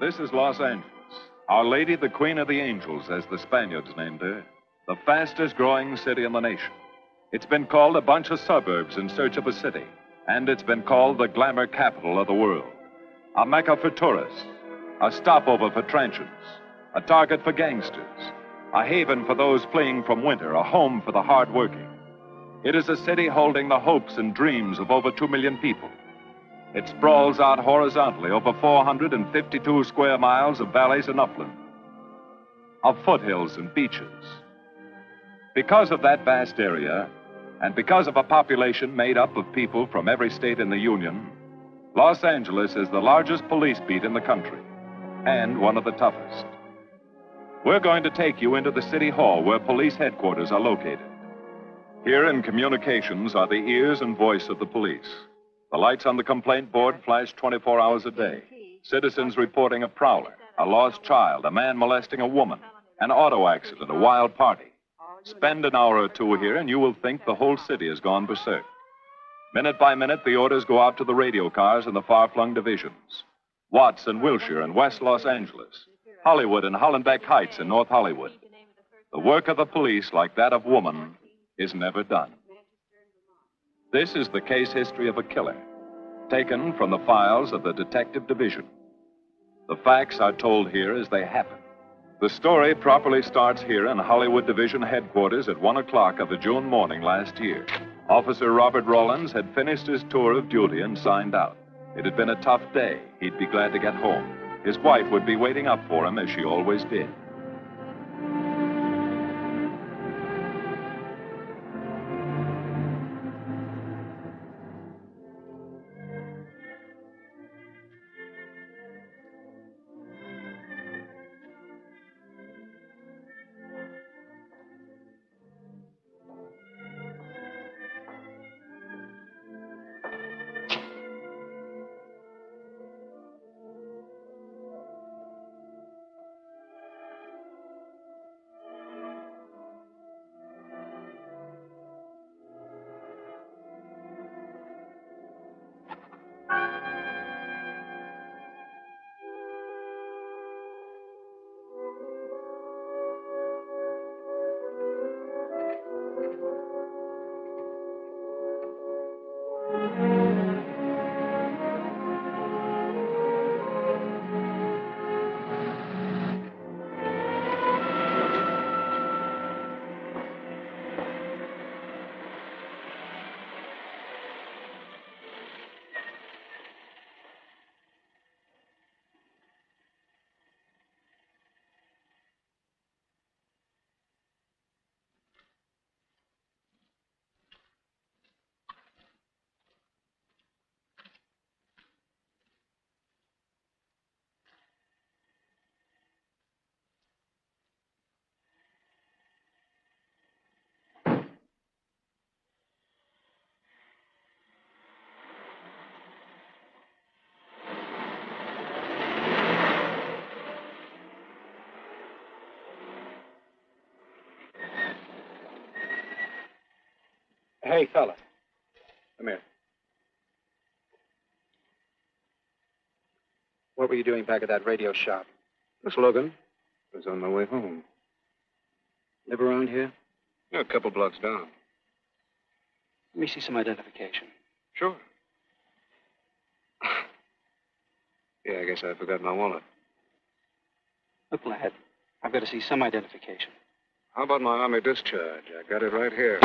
This is Los Angeles. Our Lady, the Queen of the Angels, as the Spaniards named her. The fastest growing city in the nation. It's been called a bunch of suburbs in search of a city. And it's been called the glamour capital of the world. A mecca for tourists. A stopover for transients. A target for gangsters. A haven for those fleeing from winter. A home for the hardworking. It is a city holding the hopes and dreams of over 2 million people. It sprawls out horizontally over 452 square miles of valleys and upland, of foothills and beaches. Because of that vast area, and because of a population made up of people from every state in the Union, Los Angeles is the largest police beat in the country, and one of the toughest. We're going to take you into the city hall where police headquarters are located. Here in communications are the ears and voice of the police. The lights on the complaint board flash 24 hours a day. Citizens reporting a prowler, a lost child, a man molesting a woman, an auto accident, a wild party. Spend an hour or two here and you will think the whole city has gone berserk. Minute by minute, the orders go out to the radio cars in the far-flung divisions. Watts and Wilshire and West Los Angeles. Hollywood and Hollenbeck Heights in North Hollywood. The work of the police, like that of woman, is never done. This is the case history of a killer, taken from the files of the Detective Division. The facts are told here as they happen. The story properly starts here in Hollywood Division headquarters at 1 o'clock of a June morning last year. Officer Robert Rawlins had finished his tour of duty and signed out. It had been a tough day. He'd be glad to get home. His wife would be waiting up for him, as she always did. Hey, fella. Come here. What were you doing back at that radio shop? Just looking. I was on my way home. Live around here? Yeah, a couple blocks down. Let me see some identification. Sure. Yeah, I guess I forgot my wallet. Look, lad, I've got to see some identification. How about my Army discharge? I got it right here.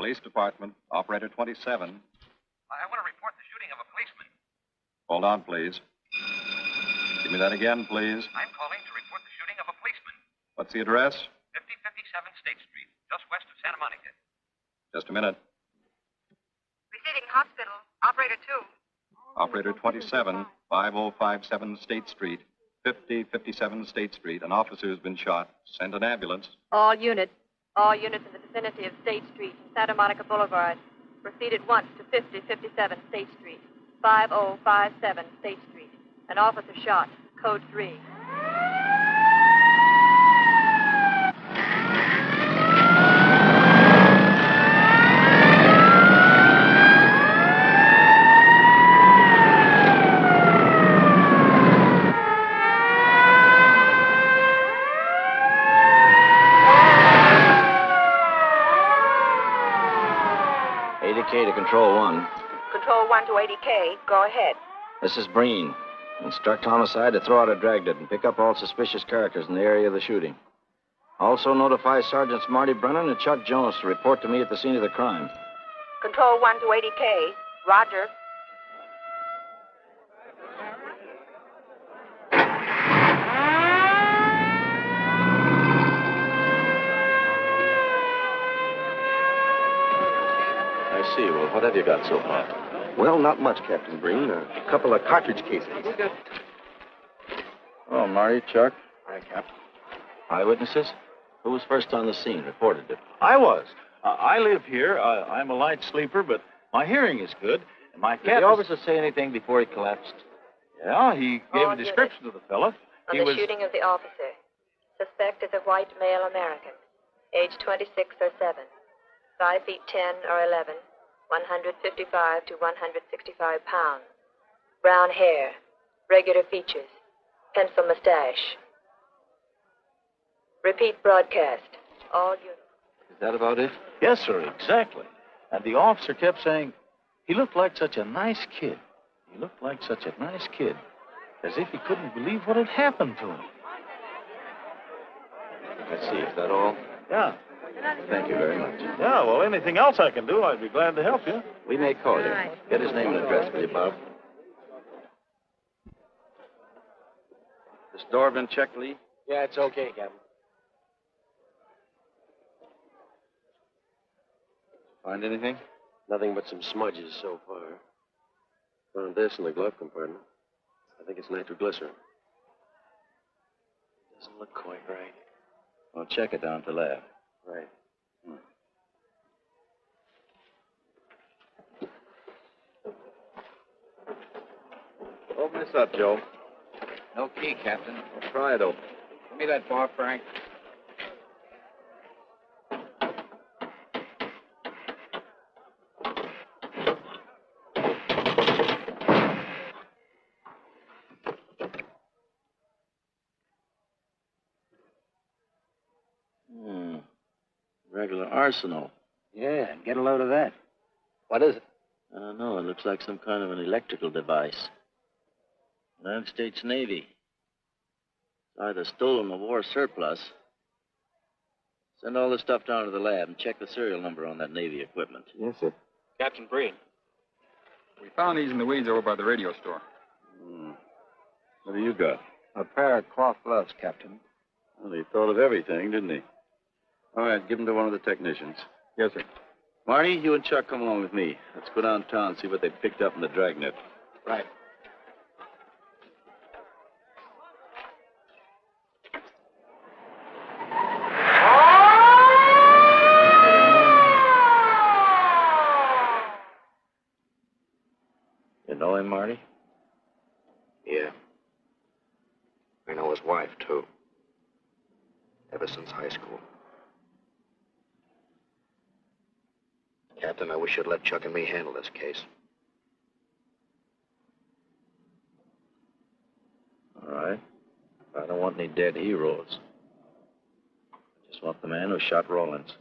Police Department, Operator 27. I want to report the shooting of a policeman. Hold on, please. Give me that again, please. I'm calling to report the shooting of a policeman. What's the address? 5057 State Street, just west of Santa Monica. Just a minute. Receiving hospital. Operator 2. Operator 27, 5057 State Street, 5057 State Street. An officer has been shot. Send an ambulance. All units in the vicinity of State Street and Santa Monica Boulevard. Proceed at once to 5057 State Street, 5057 State Street. An officer shot. Code 3. To Control 1. Control 1 to 80K. Go ahead. This is Breen. Instruct homicide to throw out a Dragnet and pick up all suspicious characters in the area of the shooting. Also notify Sergeants Marty Brennan and Chuck Jones to report to me at the scene of the crime. Control 1 to 80K. Roger. I see. Well, what have you got so far? Well, not much, Captain Breen. A couple of cartridge cases. Oh, Marty, Chuck. Hi, Cap. Eyewitnesses? Who was first on the scene? Reported it. I was. I live here. I'm a light sleeper, but my hearing is good. And my cat. Did the officer say anything before he collapsed? Yeah, he gave a description of the fellow. On the shooting of the officer. Suspect is a white male American, age 26 or 7, 5 feet 10 or 11, 155 to 165 pounds, brown hair, regular features, pencil mustache. Repeat broadcast. All units. Is that about it? Yes, sir, exactly. And the officer kept saying, he looked like such a nice kid. He looked like such a nice kid. As if he couldn't believe what had happened to him. I see. Is that all? Yeah. Thank you very much. Yeah, well, anything else I can do, I'd be glad to help you. We may call you. Get his name and address, will you, Bob? This door been checked, Lee? Yeah, it's okay, Captain. Find anything? Nothing but some smudges so far. Found this in the glove compartment. I think it's nitroglycerin. Doesn't look quite right. Well, check it down at the lab. Right. Open this up, Joe. No key, Captain. Well, try it open. Give me that bar, Frank. Regular arsenal. Yeah, get a load of that. What is it? I don't know. It looks like some kind of an electrical device. United States Navy. It's either stolen or war surplus. Send all this stuff down to the lab and check the serial number on that Navy equipment. Yes, sir. Captain Breen. We found these in the weeds over by the radio store. What do you got? A pair of cloth gloves, Captain. Well, he thought of everything, didn't he? All right, give them to one of the technicians. Yes, sir. Marty, you and Chuck come along with me. Let's go downtown and see what they picked up in the Dragnet. Right. You know him, Marty? Yeah. I know his wife, too. Ever since high school. Captain, I wish you'd let Chuck and me handle this case. All right. I don't want any dead heroes. I just want the man who shot Rollins.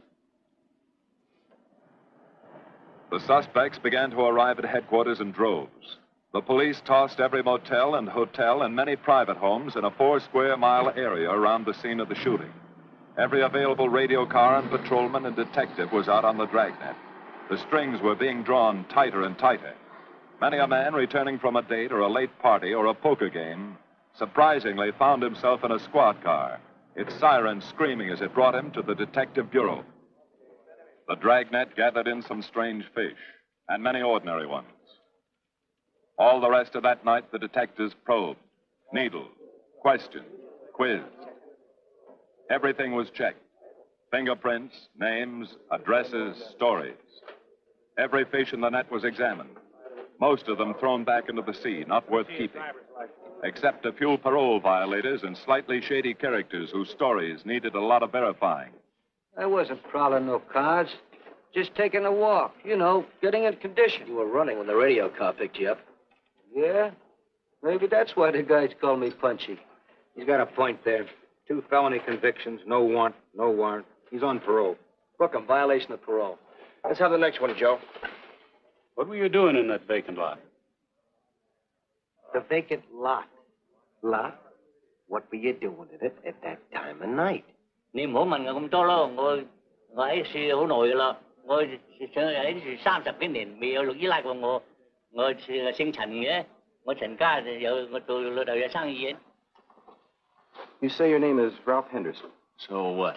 The suspects began to arrive at headquarters in droves. The police tossed every motel and hotel and many private homes in a 4-square-mile area around the scene of the shooting. Every available radio car and patrolman and detective was out on the Dragnet. The strings were being drawn tighter and tighter. Many a man returning from a date or a late party or a poker game surprisingly found himself in a squad car, its siren screaming as it brought him to the detective bureau. The Dragnet gathered in some strange fish, and many ordinary ones. All the rest of that night, the detectives probed, needled, questioned, quizzed. Everything was checked. Fingerprints, names, addresses, stories. Every fish in the net was examined. Most of them thrown back into the sea, not worth keeping. Except a few parole violators and slightly shady characters whose stories needed a lot of verifying. I wasn't prowling no cars. Just taking a walk. You know, getting in condition. You were running when the radio car picked you up. Yeah? Maybe that's why the guys call me Punchy. He's got a point there. 2 felony convictions, no warrant, no warrant. He's on parole. Book him, violation of parole. Let's have the next one, Joe. What were you doing in that vacant lot? The vacant lot. Lot? What were you doing in it at that time of night? Niệm của mình không to lo, ngồi ấy xì hữu nội là ngồi ấy 30 年 bị luật依赖của ngồi sinh thành nghĩa, ngồi thành ca thì giờ ngồi từ đầu ra sang yên. You say your name is Ralph Henderson. So what?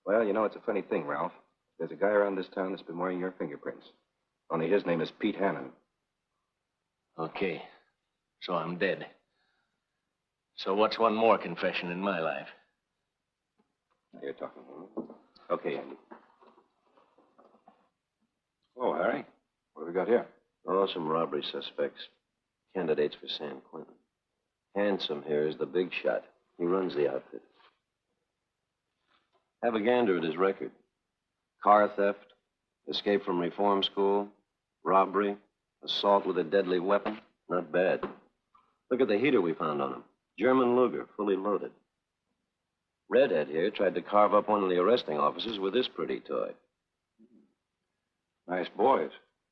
Well, you know, it's a funny thing, Ralph. There's a guy around this town that's been wearing your fingerprints. Only his name is Pete Hannon. Okay. So I'm dead. So what's one more confession in my life? You're talking to him. Okay, Andy. Oh, Harry. What have we got here? Oh, some robbery suspects. Candidates for San Quentin. Handsome here is the big shot. He runs the outfit. Have a gander at his record. Car theft, escape from reform school, robbery, assault with a deadly weapon. Not bad. Look at the heater we found on him. German Luger, fully loaded. Redhead here tried to carve up one of the arresting officers with this pretty toy. Nice boys.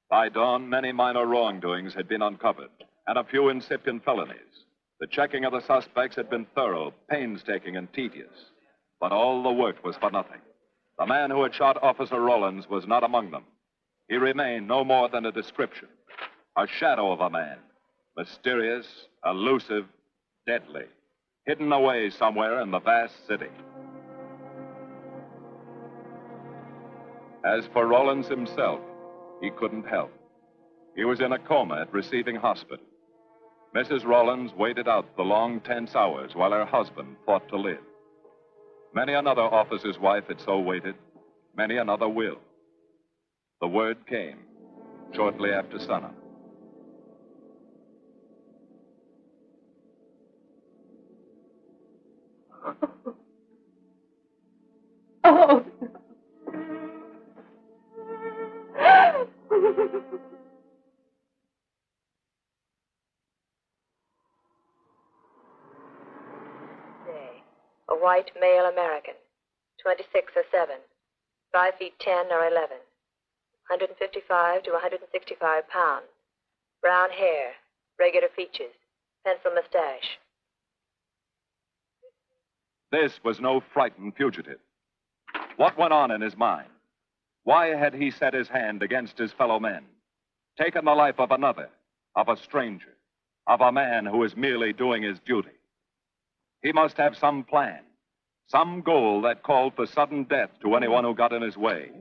By dawn, many minor wrongdoings had been uncovered, and a few incipient felonies. The checking of the suspects had been thorough, painstaking, and tedious. But all the work was for nothing. The man who had shot Officer Rollins was not among them. He remained no more than a description, a shadow of a man, mysterious, elusive, deadly, hidden away somewhere in the vast city. As for Rollins himself, he couldn't help. He was in a coma at receiving hospital. Mrs. Rollins waited out the long, tense hours while her husband fought to live. Many another officer's wife had so waited. Many another will. The word came shortly after sunup. Oh. A white male American, 26 or 7, 5 feet 10 or 11, 155 to 165 pounds, brown hair, regular features, pencil mustache. This was no frightened fugitive. What went on in his mind? Why had he set his hand against his fellow men, taken the life of another, of a stranger, of a man who was merely doing his duty? He must have some plan, some goal that called for sudden death to anyone who got in his way.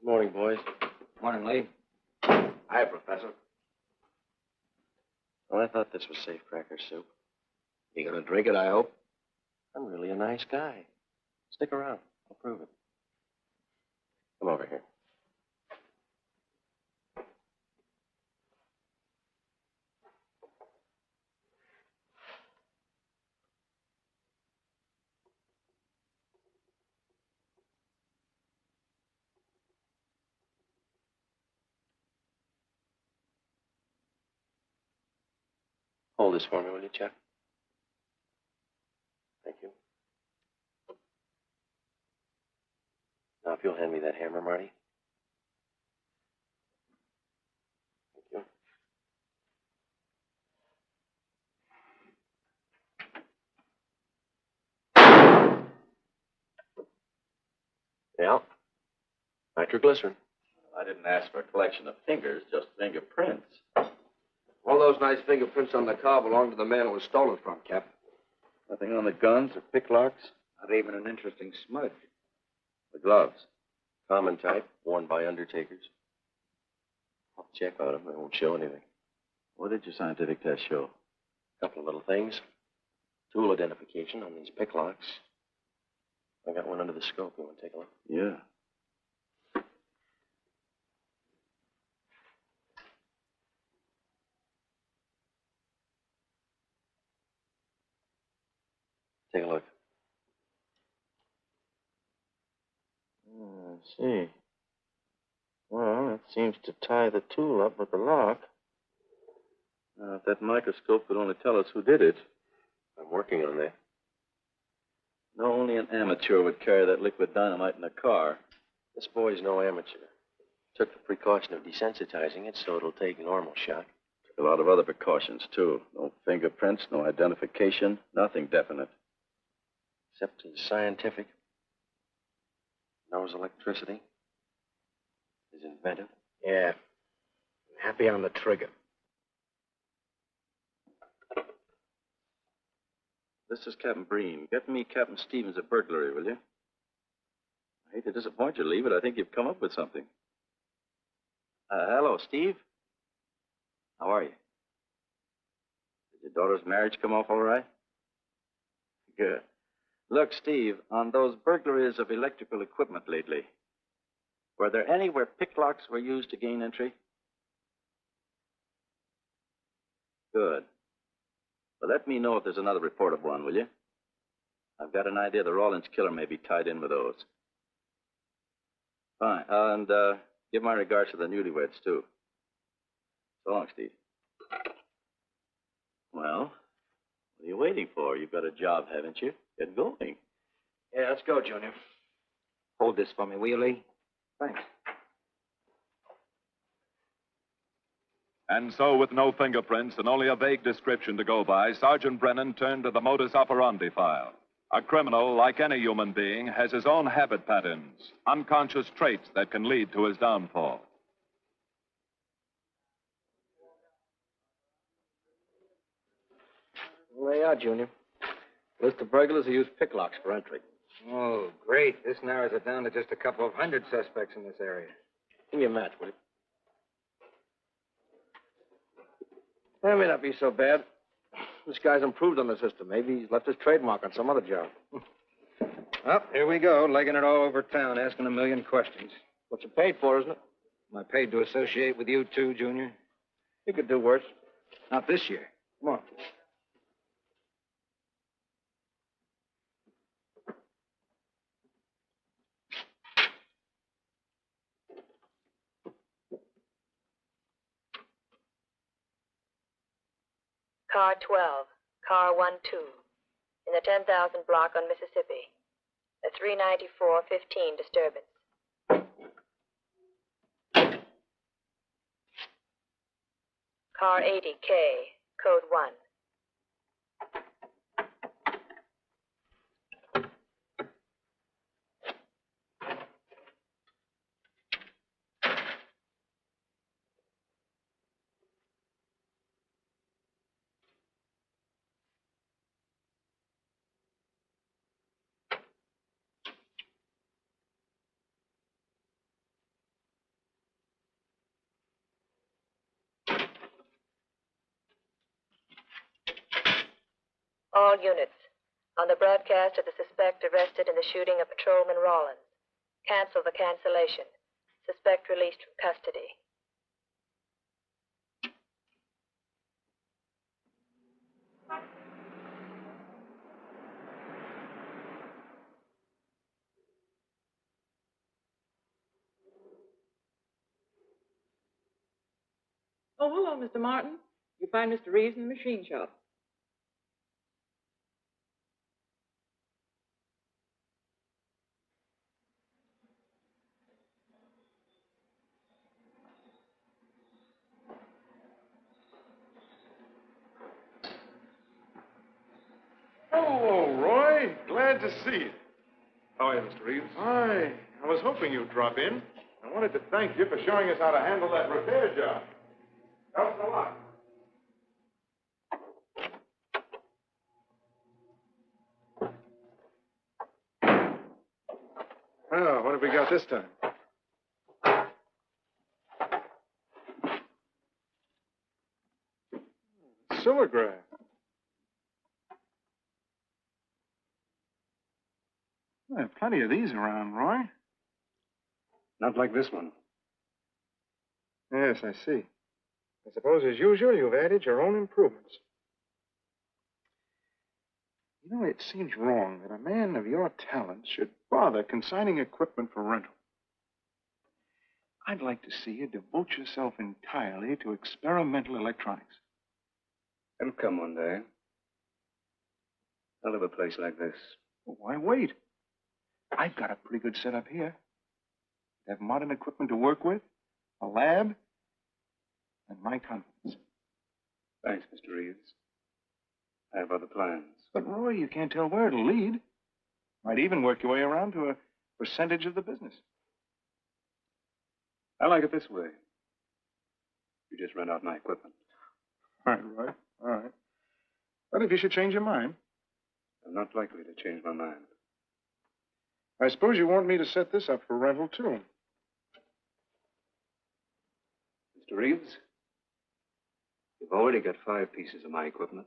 Morning, boys. Morning, Lee. Hi, Professor. Well, I thought this was safe cracker soup. You gonna drink it, I hope? I'm really a nice guy. Stick around. I'll prove it. Come over here. Hold this for me, will you, Chuck? Thank you. Now, if you'll hand me that hammer, Marty. Thank you. Yeah. Nitroglycerin. I didn't ask for a collection of fingers, just fingerprints. All those nice fingerprints on the car belong to the man it was stolen from, Captain. Nothing on the guns or picklocks? Not even an interesting smudge. The gloves. Common type, worn by undertakers. I'll check on them. They won't show anything. What did your scientific test show? A couple of little things. Tool identification on these picklocks. I got one under the scope. You want to take a look? Yeah. Take a look. I see. Well, it seems to tie the tool up with the lock. Now, if that microscope could only tell us who did it. I'm working on that. No, only an amateur would carry that liquid dynamite in a car. This boy's no amateur. Took the precaution of desensitizing it so it'll take normal shock. Took a lot of other precautions, too. No fingerprints, no identification, nothing definite. Except he's scientific. Knows electricity. Is inventive. Yeah. Happy on the trigger. This is Captain Breen. Get me Captain Stevens a burglary, will you? I hate to disappoint you, Lee, but I think you've come up with something. Hello, Steve. How are you? Did your daughter's marriage come off all right? Good. Look, Steve, on those burglaries of electrical equipment lately, were there any where picklocks were used to gain entry? Good. Well, let me know if there's another report of one, will you? I've got an idea the Rawlins killer may be tied in with those. Fine. And give my regards to the newlyweds, too. So long, Steve. Well, what are you waiting for? You've got a job, haven't you? Get going. Yeah, let's go, Junior. Hold this for me, will you, Lee? Thanks. And so, with no fingerprints and only a vague description to go by, Sergeant Brennan turned to the modus operandi file. A criminal, like any human being, has his own habit patterns, unconscious traits that can lead to his downfall. Well, there you are, Junior. List of burglars who use picklocks for entry. Oh, great. This narrows it down to just a couple of hundred suspects in this area. Give me a match, will you? That may not be so bad. This guy's improved on the system. Maybe he's left his trademark on some other job. Well, here we go, legging it all over town, asking a million questions. What you paid for, isn't it? Am I paid to associate with you, too, Junior? You could do worse. Not this year. Come on. Car 12, car 12, in the 10,000 block on Mississippi. A 394-15 disturbance. Car 80K, code 1. All units. On the broadcast of the suspect arrested in the shooting of Patrolman Rawlins. Cancel the cancellation. Suspect released from custody. Oh, hello, Mr. Martin. You find Mr. Reeves in the machine shop. Hello, Roy. Glad to see you. How are you, Mr. Reeves? Hi. I was hoping you'd drop in. I wanted to thank you for showing us how to handle that repair job. Helps a lot. Oh, what have we got this time? Silograph. There are plenty of these around, Roy. Not like this one. Yes, I see. I suppose, as usual, you've added your own improvements. You know, it seems wrong that a man of your talents should bother consigning equipment for rental. I'd like to see you devote yourself entirely to experimental electronics. It'll come one day. I'll have a place like this. Well, why wait? I've got a pretty good setup here. I have modern equipment to work with, a lab, and my confidence. Thanks, Mr. Reeves. I have other plans. But, Roy, you can't tell where it'll lead. Might even work your way around to a percentage of the business. I like it this way. You just rent out my equipment. All right. All right. But if you should change your mind. I'm not likely to change my mind. I suppose you want me to set this up for rental, too. Mr. Reeves, you've already got 5 pieces of my equipment.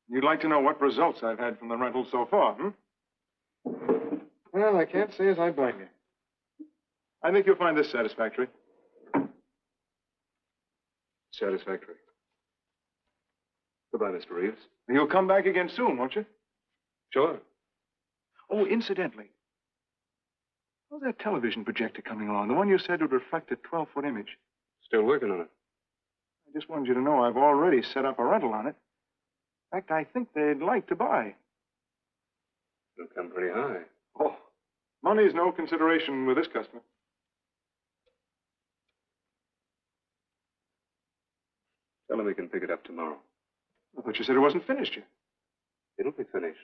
You'd like to know what results I've had from the rental so far, Well, I can't say as I blame you. I think you'll find this satisfactory. Satisfactory. Goodbye, Mr. Reeves. You'll come back again soon, won't you? Sure. Oh, incidentally, how's that television projector coming along? The one you said would reflect a 12-foot image. Still working on it. I just wanted you to know I've already set up a rental on it. In fact, I think they'd like to buy. It'll come pretty high. Oh, money's no consideration with this customer. Tell him we can pick it up tomorrow. I thought you said it wasn't finished yet. It'll be finished.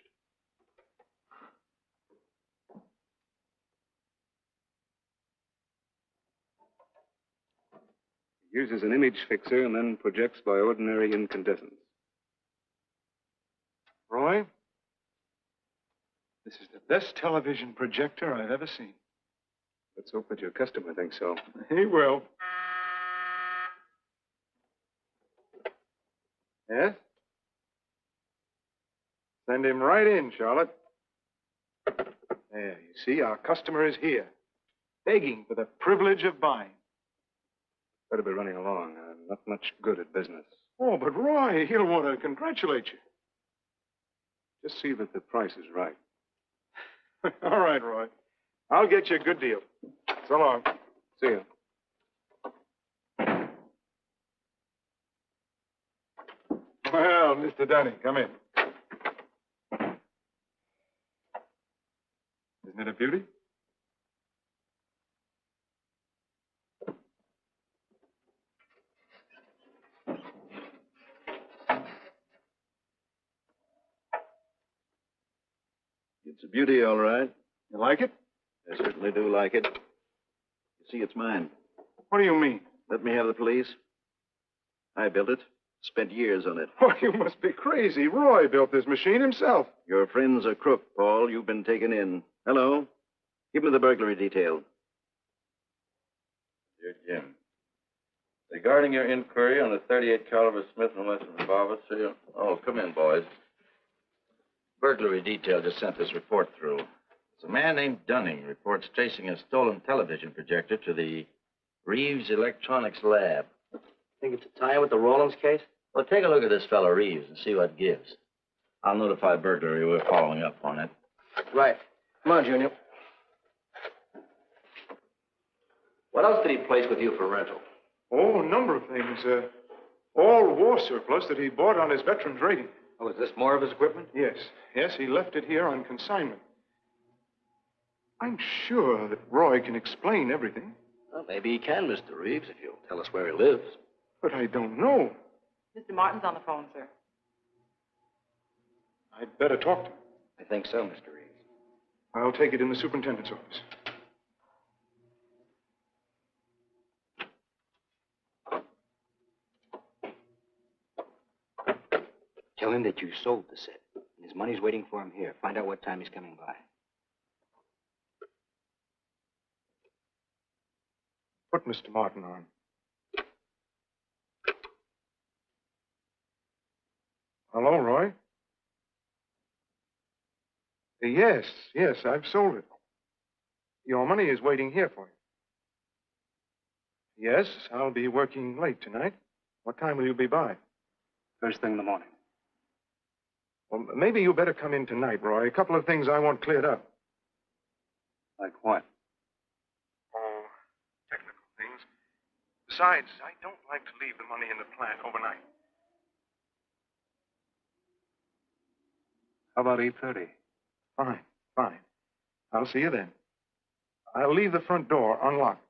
It uses an image fixer and then projects by ordinary incandescence. Roy, this is the best television projector I've ever seen. Let's hope that your customer thinks so. He will. Yes? Send him right in, Charlotte. There, you see, our customer is here, begging for the privilege of buying. Better be running along. I'm not much good at business. Oh, but Roy, he'll want to congratulate you. Just see that the price is right. All right, Roy. I'll get you a good deal. So long. See you. Well, Mr. Dunning, come in. Isn't it a beauty? It's a beauty, all right. You like it? I certainly do like it. You see, it's mine. What do you mean? Let me have the police. I built it. Spent years on it. Oh, you must be crazy. Roy built this machine himself. Your friend's a crook, Paul. You've been taken in. Hello? Give me the burglary detail. Dear Jim, regarding your inquiry on the .38 caliber Smith & Wesson revolver, sir. Oh, come in, boys. Burglary detail just sent this report through. It's a man named Dunning reports tracing a stolen television projector to the Reeves Electronics Lab. Think it's a tie with the Rawlins case? Well, take a look at this fellow Reeves and see what gives. I'll notify burglary we're following up on it. Right. Come on, Junior. What else did he place with you for rental? Oh, a number of things. All war surplus that he bought on his veterans rating. Oh, is this more of his equipment? Yes. Yes, he left it here on consignment. I'm sure that Roy can explain everything. Well, maybe he can, Mr. Reeves, if you'll tell us where he lives. But I don't know. Mr. Martin's on the phone, sir. I'd better talk to him. I think so, Mr. Reeves. I'll take it in the superintendent's office. Tell him that you sold the set. And his money's waiting for him here. Find out what time he's coming by. Put Mr. Martin on. Hello, Roy? Yes, I've sold it. Your money is waiting here for you. Yes, I'll be working late tonight. What time will you be by? First thing in the morning. Well, maybe you better come in tonight, Roy. A couple of things I want cleared up. Like what? Oh, technical things. Besides, I don't like to leave the money in the plant overnight. How about 8:30? Fine. I'll see you then. I'll leave the front door unlocked.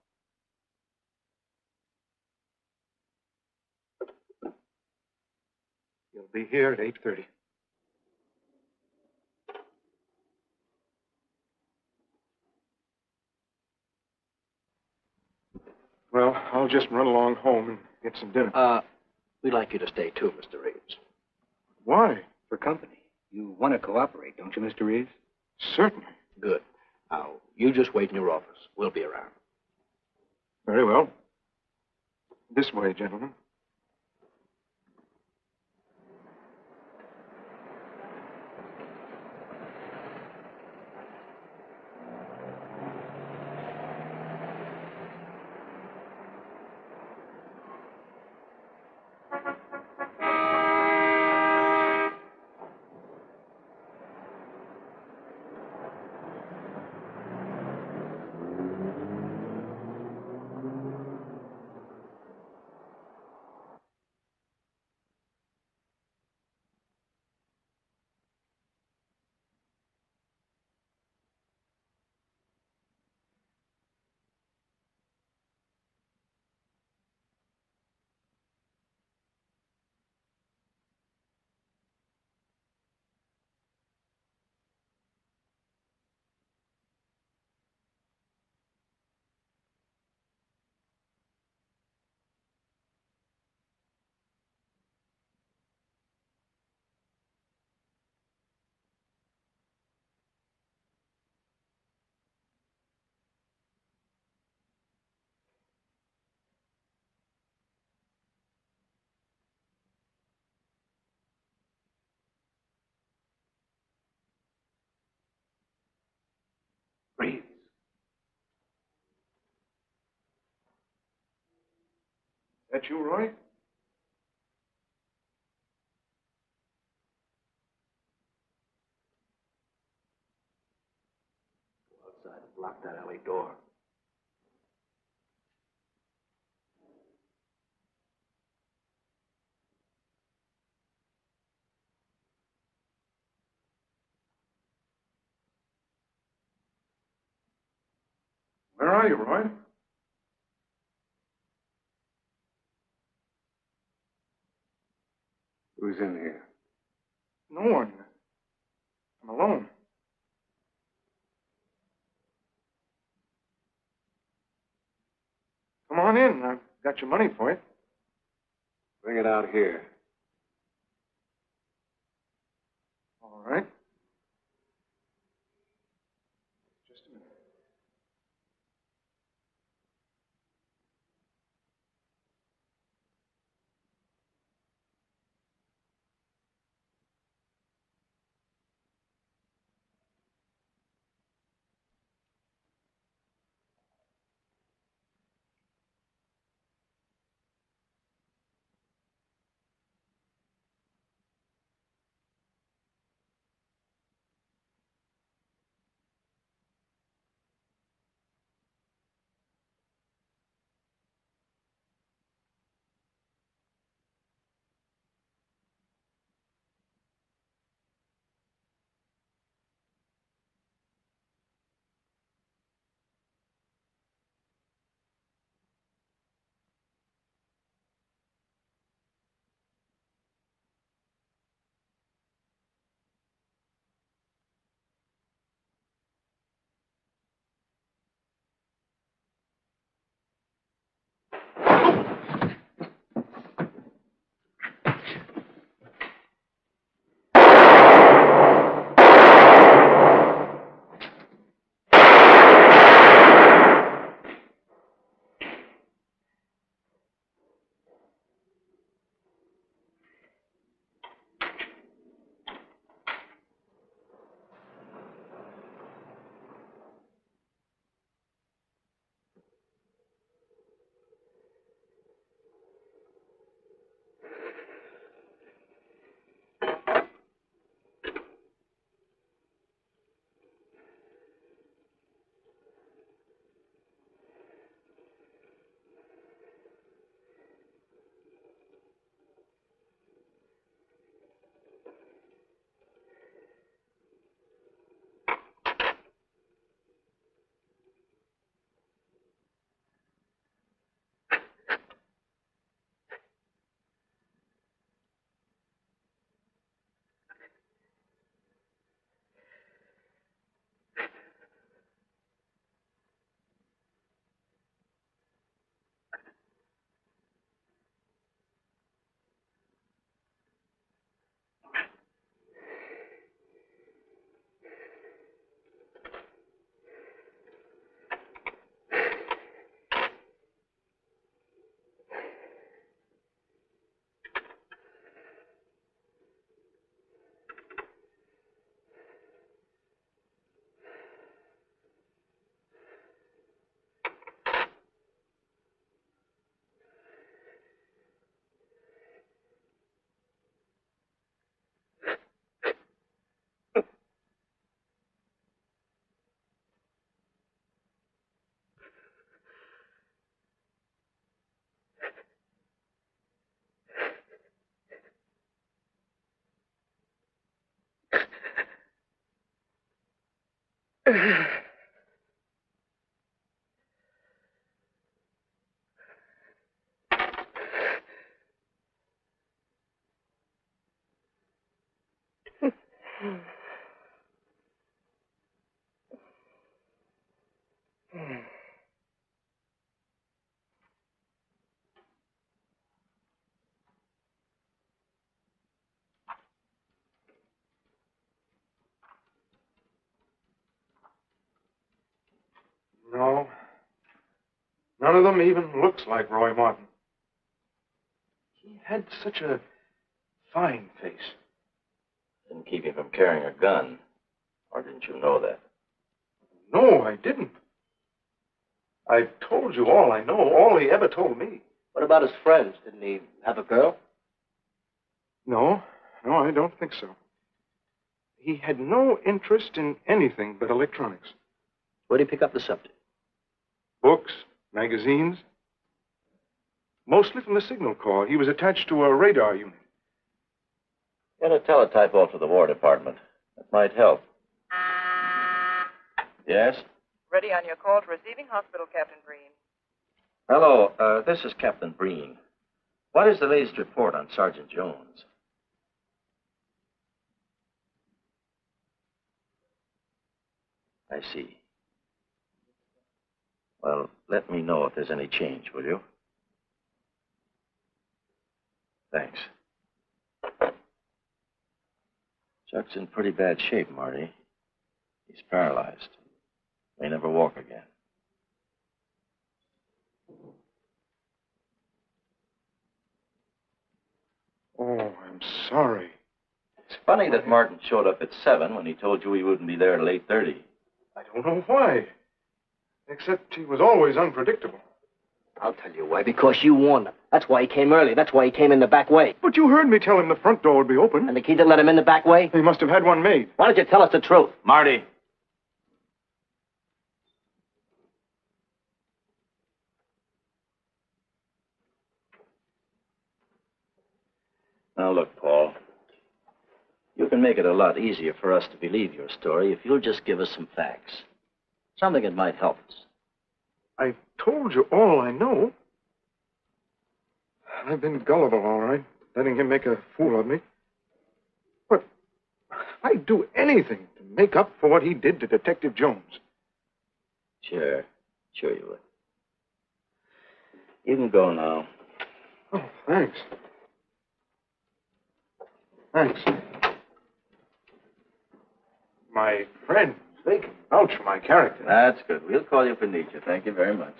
You'll be here at 8:30. Well, I'll just run along home and get some dinner. We'd like you to stay too, Mr. Reeves. Why? For company. You want to cooperate, don't you, Mr. Reeves? Certainly. Good. Now, you just wait in your office. We'll be around. Very well. This way, gentlemen. Reeves. That you, Roy? Go outside and block that alley door. Where are you, Roy? Who's in here? No one. I'm alone. Come on in. I've got your money for you. Bring it out here. All right. Just a minute. No. None of them even looks like Roy Martin. He had such a fine face. Didn't keep him from carrying a gun. Or didn't you know that? No, I didn't. I told you all I know, all he ever told me. What about his friends? Didn't he have a girl? No, I don't think so. He had no interest in anything but electronics. Where'd he pick up the subject? Books, magazines. Mostly from the Signal Corps. He was attached to a radar unit. Get a teletype off to the War Department. That might help. Yes? Ready on your call to receiving hospital, Captain Breen. Hello, this is Captain Breen. What is the latest report on Sergeant Jones? I see. Well, let me know if there's any change, will you? Thanks. Chuck's in pretty bad shape, Marty. He's paralyzed. May never walk again. Oh, I'm sorry. It's funny that Martin showed up at 7 when he told you he wouldn't be there till 8:30. I don't know why. Except he was always unpredictable. I'll tell you why. Because you warned him. That's why he came early. That's why he came in the back way. But you heard me tell him the front door would be open. And the key that let him in the back way? He must have had one made. Why don't you tell us the truth? Marty. Now, look, Paul. You can make it a lot easier for us to believe your story if you'll just give us some facts. Something that might help us. I told you all I know. I've been gullible, all right, letting him make a fool of me. But I'd do anything to make up for what he did to Detective Jones. Sure you would. You can go now. Oh, thanks. Thanks. My friend, they can vouch for my character. That's good. We'll call you if we need you. Thank you very much.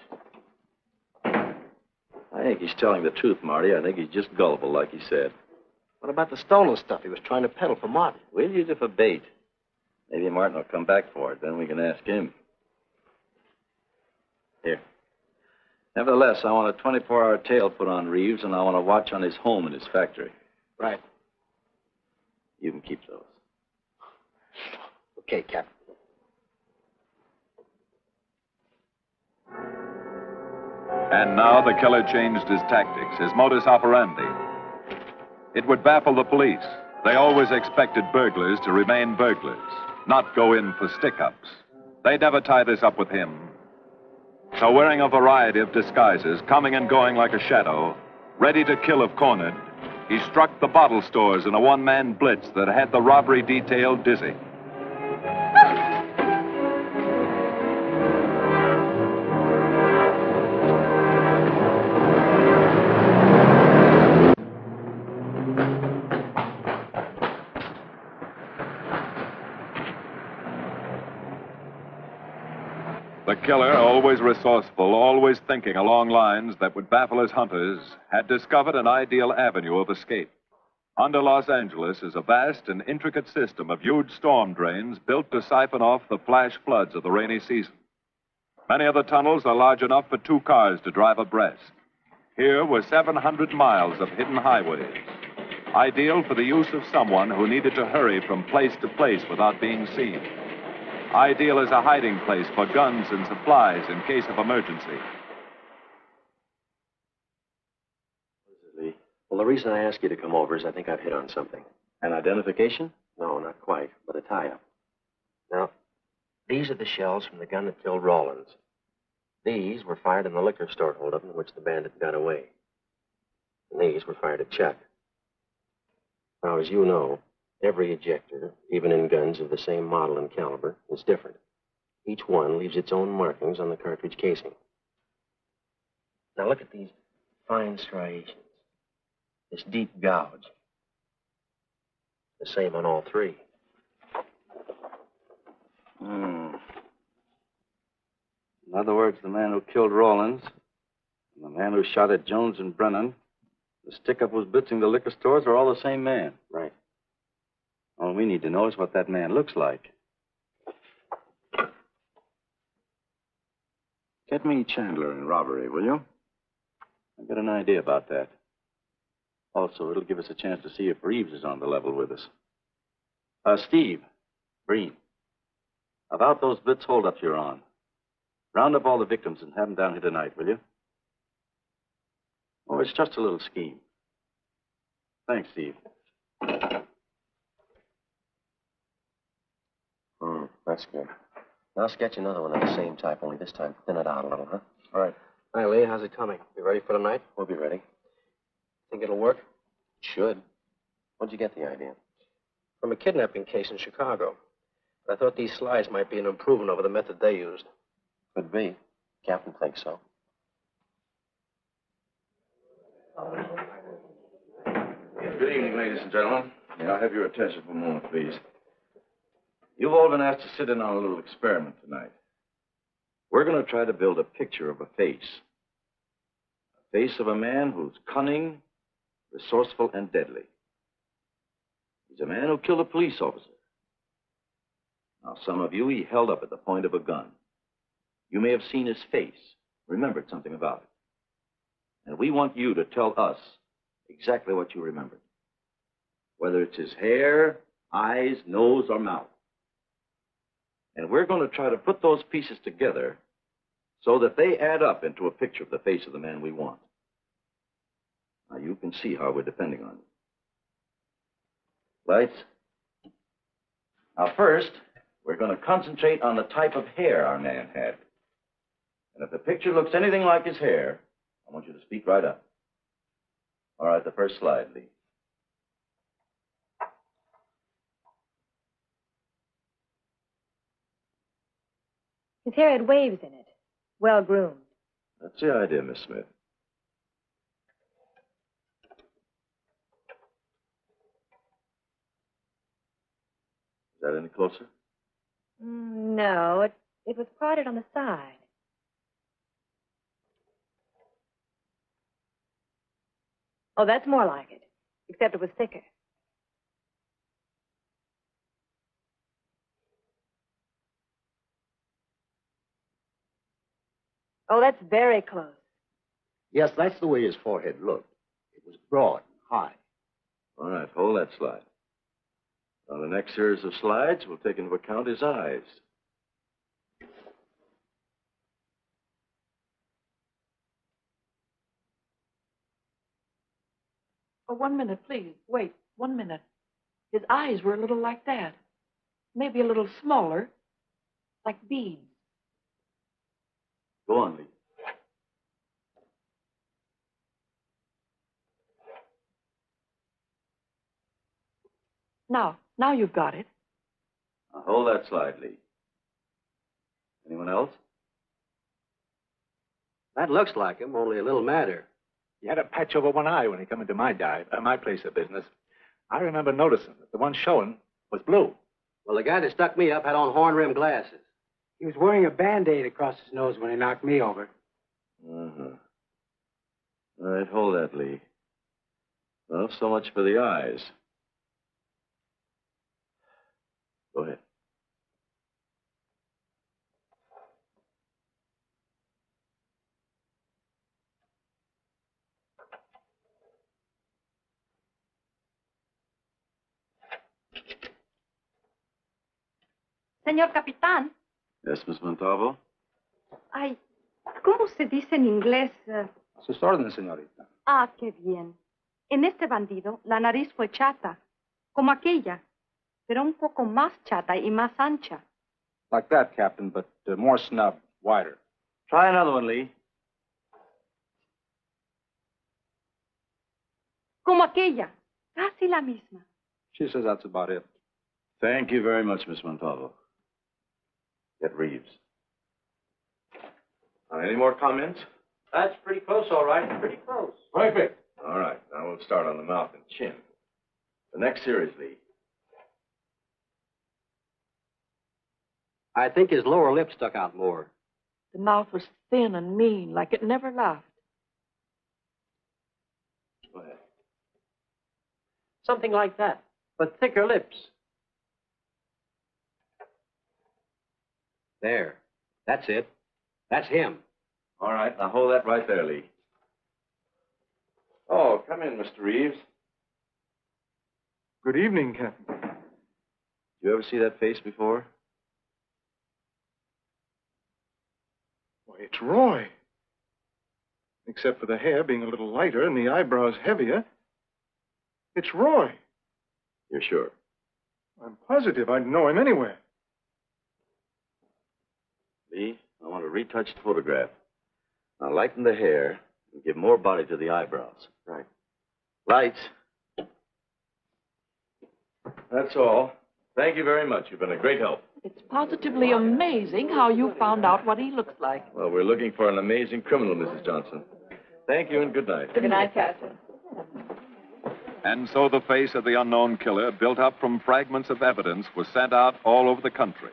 I think he's telling the truth, Marty. I think he's just gullible, like he said. What about the stolen stuff he was trying to peddle for Martin? We'll use it for bait. Maybe Martin will come back for it. Then we can ask him. Here. Nevertheless, I want a 24-hour tail put on Reeves, and I want a watch on his home and his factory. Right. You can keep those. Okay, Captain. And now the killer changed his tactics, his modus operandi. It would baffle the police. They always expected burglars to remain burglars, not go in for stick-ups. They'd never tie this up with him. So wearing a variety of disguises, coming and going like a shadow, ready to kill if cornered, he struck the bottle stores in a one-man blitz that had the robbery detail dizzy. The killer, always resourceful, always thinking along lines that would baffle his hunters, had discovered an ideal avenue of escape. Under Los Angeles is a vast and intricate system of huge storm drains built to siphon off the flash floods of the rainy season. Many of the tunnels are large enough for 2 cars to drive abreast. Here were 700 miles of hidden highways, ideal for the use of someone who needed to hurry from place to place without being seen. Ideal as a hiding place for guns and supplies in case of emergency. Well, the reason I asked you to come over is I think I've hit on something. An identification? No, not quite, but a tie-up. Now, These are the shells from the gun that killed Rawlins. These were fired in the liquor store holdup in which the bandit got away. And these were fired at Chuck. Now, as you know, every ejector, even in guns of the same model and caliber, is different. Each one leaves its own markings on the cartridge casing. Now, look at these fine striations. This deep gouge. The same on all three. In other words, the man who killed Rawlins and the man who shot at Jones and Brennan, the stick-up who's blitzing the liquor stores, are all the same man. Right. All we need to know is what that man looks like. Get me Chandler in robbery, will you? I've got an idea about that. Also, it'll give us a chance to see if Reeves is on the level with us. Steve, Breen, about those blitz holdups you're on. Round up all the victims and have them down here tonight, will you? Oh, it's just a little scheme. Thanks, Steve. That's good. Now, I'll sketch another one of the same type, only this time thin it out a little, huh? All right. Hi, Lee. How's it coming? You ready for tonight? We'll be ready. Think it'll work? It should. Where'd you get the idea? From a kidnapping case in Chicago. But I thought these slides might be an improvement over the method they used. Could be. Captain thinks so. Good evening, ladies and gentlemen. May I have your attention for a moment, please? You've all been asked to sit in on a little experiment tonight. We're going to try to build a picture of a face. A face of a man who's cunning, resourceful, and deadly. He's a man who killed a police officer. Now, some of you he held up at the point of a gun. You may have seen his face, remembered something about it. And we want you to tell us exactly what you remembered. Whether it's his hair, eyes, nose, or mouth. And we're going to try to put those pieces together so that they add up into a picture of the face of the man we want. Now, you can see how we're depending on you. Lights? Now, first, we're going to concentrate on the type of hair our man had. And if the picture looks anything like his hair, I want you to speak right up. All right, the first slide, Lee. His hair had waves in it. Well groomed. That's the idea, Miss Smith. Is that any closer? No, it was parted on the side. Oh, that's more like it, except it was thicker. Oh, that's very close. Yes, that's the way his forehead looked. It was broad and high. All right, hold that slide. On the next series of slides, we'll take into account his eyes. Oh, 1 minute, please. Wait, 1 minute. His eyes were a little like that. Maybe a little smaller, like beads. Go on, Lee. Now you've got it. Now hold that slide, Lee. Anyone else? That looks like him, only a little madder. He had a patch over one eye when he come into my place of business. I remember noticing that the one showing was blue. Well, the guy that stuck me up had on horn-rimmed glasses. He was wearing a Band-Aid across his nose when he knocked me over. Uh-huh. All right, hold that, Lee. Well, so much for the eyes. Go ahead. Señor Capitán. Yes, Miss Montalvo? Ay, ¿cómo se dice en inglés? A sus órdenes, señorita. Ah, qué bien. En este bandido, la nariz fue chata, como aquella, pero un poco más chata y más ancha. Like that, Captain, but more snub, wider. Try another one, Lee. Como aquella. Casi la misma. She says that's about it. Thank you very much, Miss Montalvo. Get Reeves. Any more comments? That's pretty close, all right. Pretty close. Perfect. All right, now we'll start on the mouth and chin. The next series, Lee. I think his lower lip stuck out more. The mouth was thin and mean, like it never laughed. Go ahead. Something like that, but thicker lips. There. That's it. That's him. All right, now hold that right there, Lee. Oh, come in, Mr. Reeves. Good evening, Captain. Did you ever see that face before? Why, it's Roy. Except for the hair being a little lighter and the eyebrows heavier. It's Roy. You're sure? I'm positive I'd know him anywhere. Lee, I want a retouched photograph. Now lighten the hair and give more body to the eyebrows. Right. Lights. That's all. Thank you very much. You've been a great help. It's positively amazing how you found out what he looks like. Well, we're looking for an amazing criminal, Mrs. Johnson. Thank you and good night. Good night, Captain. And so the face of the unknown killer, built up from fragments of evidence, was sent out all over the country.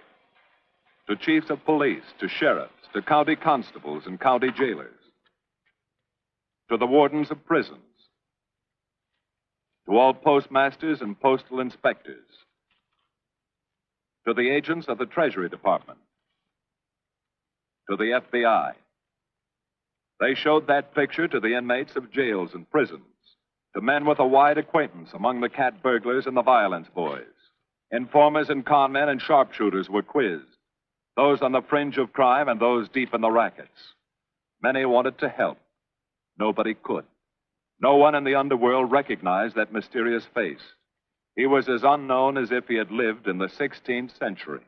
To chiefs of police, to sheriffs, to county constables and county jailers, to the wardens of prisons, to all postmasters and postal inspectors, to the agents of the Treasury Department, to the FBI. They showed that picture to the inmates of jails and prisons, to men with a wide acquaintance among the cat burglars and the violence boys. Informers and conmen and sharpshooters were quizzed, those on the fringe of crime and those deep in the rackets. Many wanted to help. Nobody could. No one in the underworld recognized that mysterious face. He was as unknown as if he had lived in the 16th century.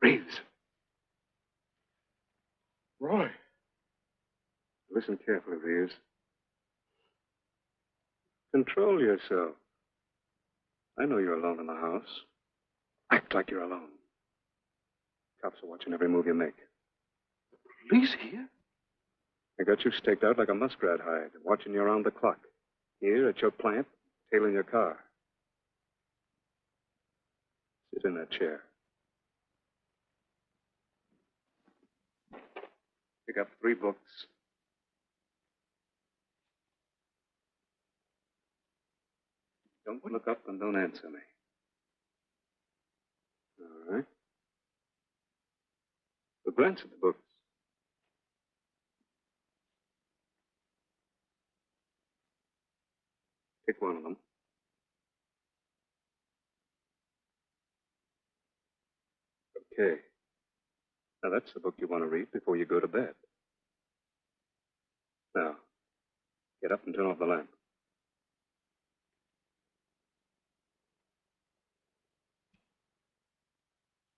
Reeves. Roy. Listen carefully, Reeves. Control yourself. I know you're alone in the house. Act like you're alone. Cops are watching every move you make. The police here? They got you staked out like a muskrat hide, watching you around the clock. Here at your plant, tailing your car. Sit in that chair. Pick up 3 books. Don't look up and don't answer me. All right. Well, glance at the books. Pick one of them. Okay. Now, that's the book you want to read before you go to bed. Now, get up and turn off the lamp.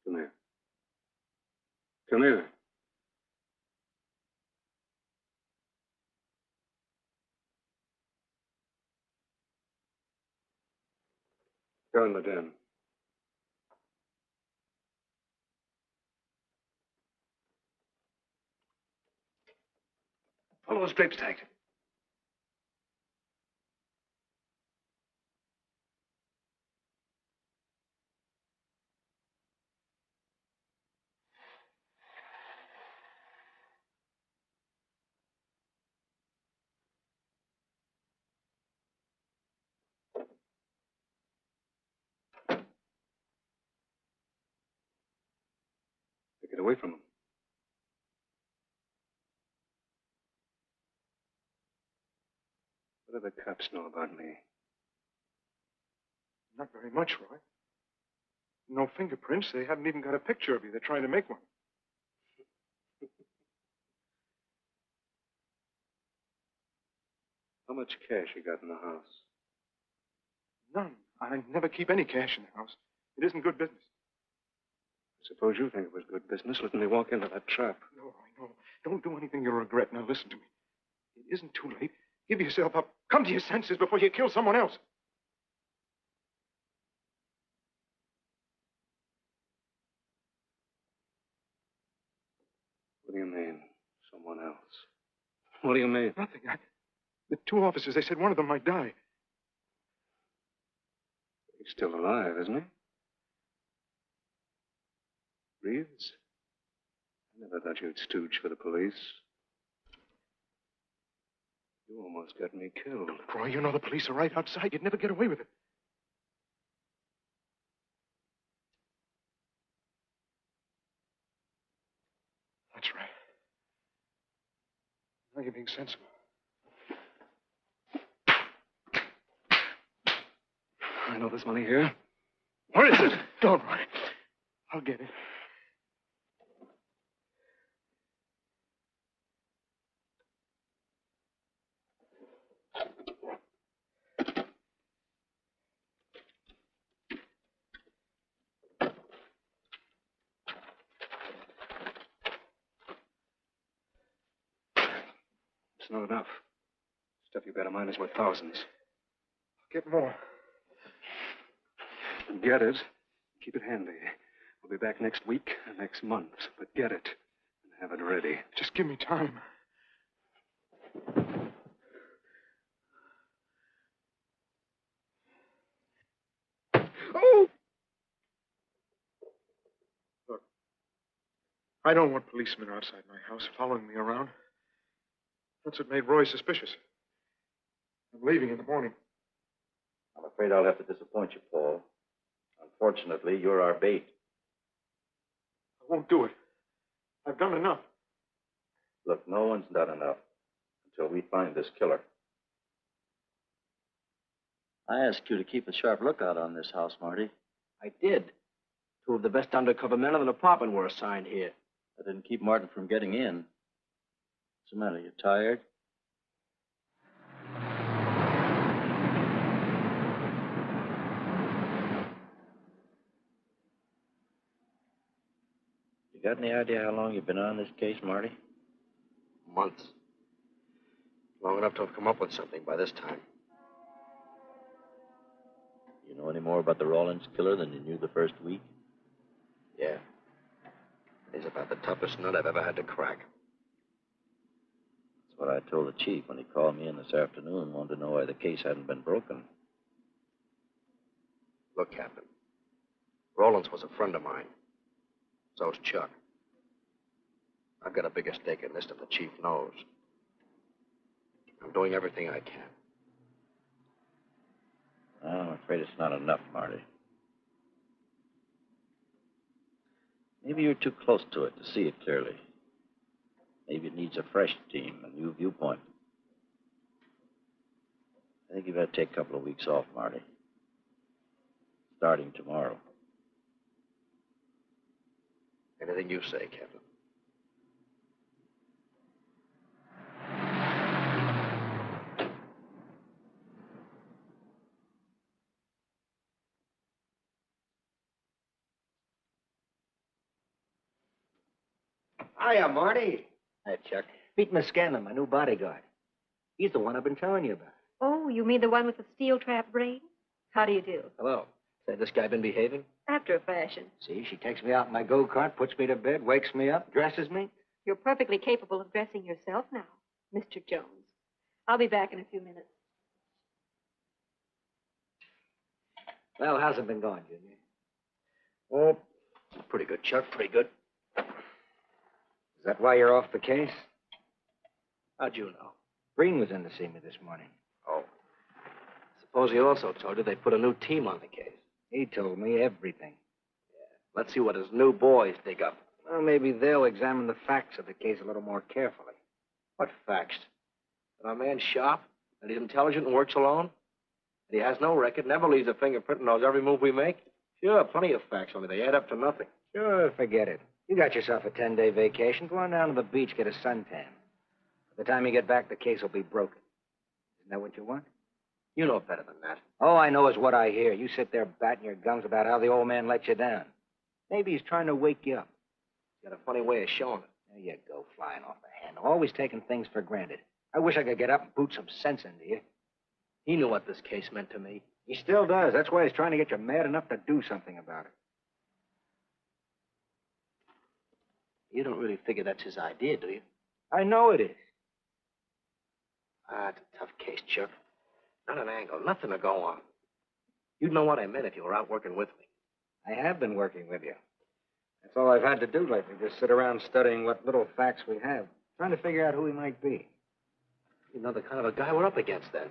Come here. Come here. Go in the den. Pull those drapes tight. Get away from them. What do the cops know about me? Not very much, Roy. No fingerprints. They haven't even got a picture of you. They're trying to make one. How much cash you got in the house? None. I never keep any cash in the house. It isn't good business. Suppose you think it was good business letting me walk into that trap. No, I know. Don't do anything you'll regret. Now, listen to me. It isn't too late. Give yourself up. Come to your senses before you kill someone else. What do you mean, someone else? What do you mean? Nothing. The two officers, they said one of them might die. He's still alive, isn't he? Reeves? I never thought you'd stooge for the police. You almost got me killed. Roy, you know the police are right outside. You'd never get away with it. That's right. Now you're being sensible. I know there's money here. Where is it? Don't, Roy. I'll get it. It's not enough. Stuff you better mind is worth thousands. I'll get more. Get it. Keep it handy. We'll be back next week and next month. But get it and have it ready. Just give me time. Oh! Look, I don't want policemen outside my house following me around. That's what made Roy suspicious. I'm leaving in the morning. I'm afraid I'll have to disappoint you, Paul. Unfortunately, you're our bait. I won't do it. I've done enough. Look, no one's done enough until we find this killer. I asked you to keep a sharp lookout on this house, Marty. I did. Two of the best undercover men in the department were assigned here. I didn't keep Martin from getting in. What's the matter? You tired? You got any idea how long you've been on this case, Marty? Months. Long enough to have come up with something by this time. You know any more about the Rawlins killer than you knew the first week? Yeah. He's about the toughest nut I've ever had to crack. That's what I told the chief when he called me in this afternoon and wanted to know why the case hadn't been broken. Look, Captain. Rawlins was a friend of mine. So's Chuck. I've got a bigger stake in this than the chief knows. I'm doing everything I can. I'm afraid it's not enough, Marty. Maybe you're too close to it to see it clearly. Maybe it needs a fresh team, a new viewpoint. I think you've got to take a couple of weeks off, Marty. Starting tomorrow. Anything you say, Captain. Hiya, Marty. Hi, Chuck. Meet Miss Scanlon, my new bodyguard. He's the one I've been telling you about. Oh, you mean the one with the steel trap brain? How do you do? Hello. Say, this guy been behaving? After a fashion. See, she takes me out in my go-kart, puts me to bed, wakes me up, dresses me. You're perfectly capable of dressing yourself now, Mr. Jones. I'll be back in a few minutes. Well, how's it been going, Junior? Oh, pretty good, Chuck, pretty good. Is that why you're off the case? How'd you know? Breen was in to see me this morning. Oh. Suppose he also told you they put a new team on the case. He told me everything. Let's see what his new boys dig up. Well, maybe they'll examine the facts of the case a little more carefully. What facts? That our man's sharp, that he's intelligent and works alone, that he has no record, never leaves a fingerprint and knows every move we make? Sure, plenty of facts, only they add up to nothing. Sure, forget it. You got yourself a 10-day vacation. Go on down to the beach, get a suntan. By the time you get back, the case will be broken. Isn't that what you want? You know better than that. All I know is what I hear. You sit there batting your gums about how the old man let you down. Maybe he's trying to wake you up. He's got a funny way of showing it. There you go, flying off the handle. Always taking things for granted. I wish I could get up and boot some sense into you. He knew what this case meant to me. He still does. That's why he's trying to get you mad enough to do something about it. You don't really figure that's his idea, do you? I know it is. Ah, it's a tough case, Chuck. Not an angle, nothing to go on. You'd know what I meant if you were out working with me. I have been working with you. That's all I've had to do lately, just sit around studying what little facts we have, trying to figure out who he might be. You know the kind of a guy we're up against, then.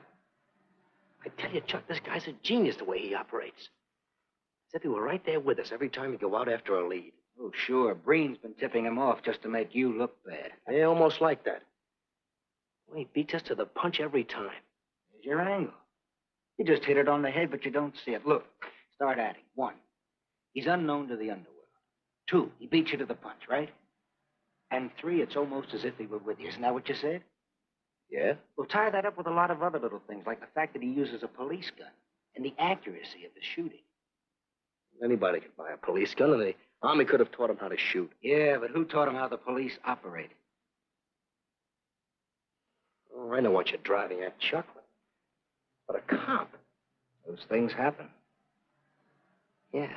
I tell you, Chuck, this guy's a genius the way he operates. As if he were right there with us every time we go out after a lead. Oh, sure. Breen's been tipping him off just to make you look bad. Yeah, almost like that. Well, he beats us to the punch every time. There's your angle. You just hit it on the head, but you don't see it. Look, start adding. 1, he's unknown to the underworld. 2, he beats you to the punch, right? And 3, it's almost as if he were with you. Isn't that what you said? Yeah? Well, tie that up with a lot of other little things, like the fact that he uses a police gun and the accuracy of the shooting. Anybody could buy a police gun, and the Army could have taught him how to shoot. Yeah, but who taught him how the police operate? Oh, I know what you're driving at, Chuck. But a cop. Those things happen. Yeah.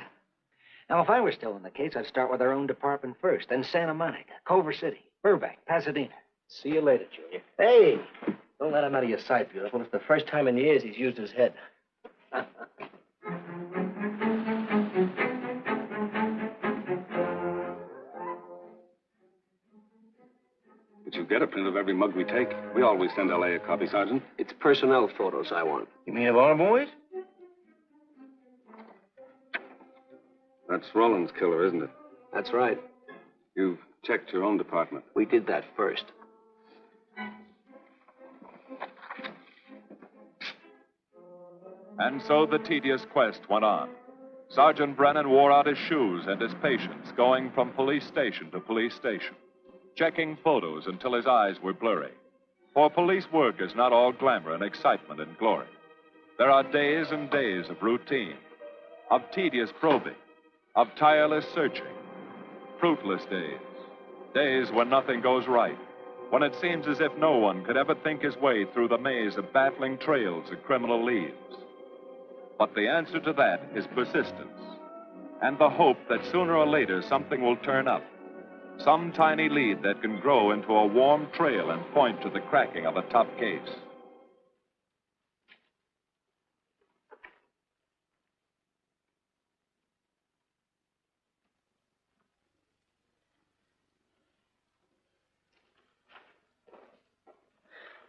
Now, if I were still in the case, I'd start with our own department first, then Santa Monica, Culver City, Burbank, Pasadena. See you later, Junior. Hey! Don't let him out of your sight, beautiful. It's the first time in years he's used his head. But you get a print of every mug we take. We always send L.A. a copy, Sergeant. It's personnel photos I want. You mean of our boys? That's Rollins' killer, isn't it? That's right. You've checked your own department. We did that first. And so the tedious quest went on. Sergeant Brennan wore out his shoes and his patience, going from police station to police station, checking photos until his eyes were blurry. For police work is not all glamour and excitement and glory. There are days and days of routine, of tedious probing, of tireless searching, fruitless days, days when nothing goes right, when it seems as if no one could ever think his way through the maze of baffling trails a criminal leaves. But the answer to that is persistence, and the hope that sooner or later something will turn up, some tiny lead that can grow into a warm trail and point to the cracking of a tough case.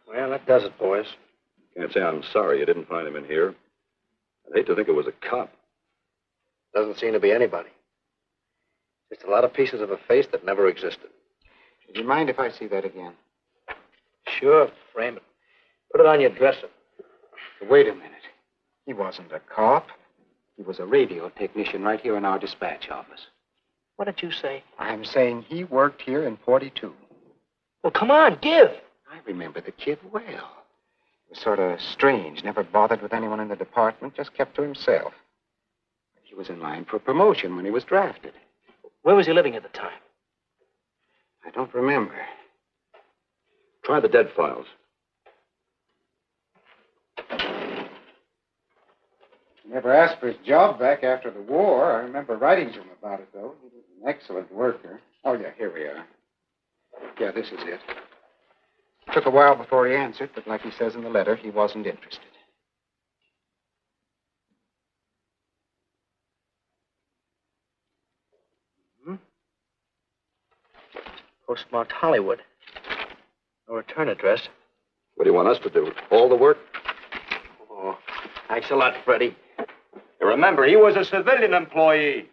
Well, that does it, boys. Can't say I'm sorry you didn't find him in here. I'd hate to think it was a cop. Doesn't seem to be anybody. Just a lot of pieces of a face that never existed. Would you mind if I see that again? Sure, frame it. Put it on your dresser. Wait a minute. He wasn't a cop. He was a radio technician right here in our dispatch office. What did you say? I'm saying he worked here in 42. Well, come on, give. I remember the kid well. He was sort of strange, never bothered with anyone in the department, just kept to himself. He was in line for promotion when he was drafted. Where was he living at the time? I don't remember. Try the dead files. He never asked for his job back after the war. I remember writing to him about it, though. He was an excellent worker. Oh, yeah, here we are. Yeah, this is it. Took a while before he answered, but like he says in the letter, he wasn't interested. Postmarked Hollywood. No return address. What do you want us to do? All the work? Oh, thanks a lot, Freddie. Remember, he was a civilian employee.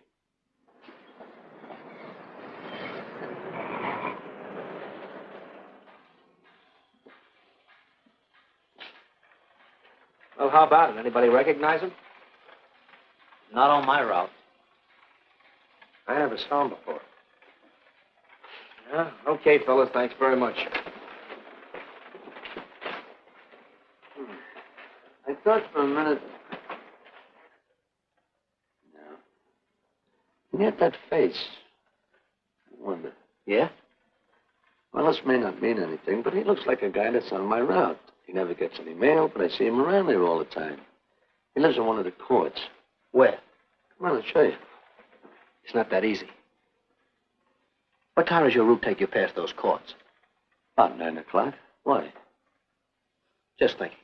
Well, how about it? Anybody recognize him? Not on my route. I never saw him before. Yeah, okay, fellas. Thanks very much. I thought for a minute. No. He had that face. I wonder. Yeah? Well, this may not mean anything, but he looks like a guy that's on my route. He never gets any mail, but I see him around there all the time. He lives in one of the courts. Where? Come on, I'll show you. It's not that easy. What time does your route take you past those courts? About 9 o'clock. Why? Just thinking.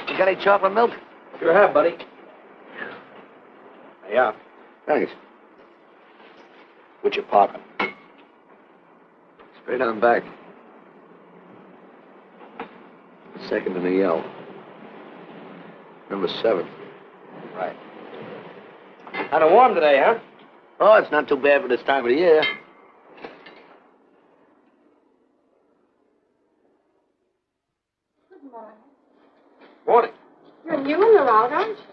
You got any chocolate milk? Sure have, buddy. Yeah. Thanks. What's your parking? Straight on back. Second in the yell. Number 7. Right. Kind of warm today, huh? Oh, it's not too bad for this time of the year. Good morning. Morning. You're new in the route, aren't you?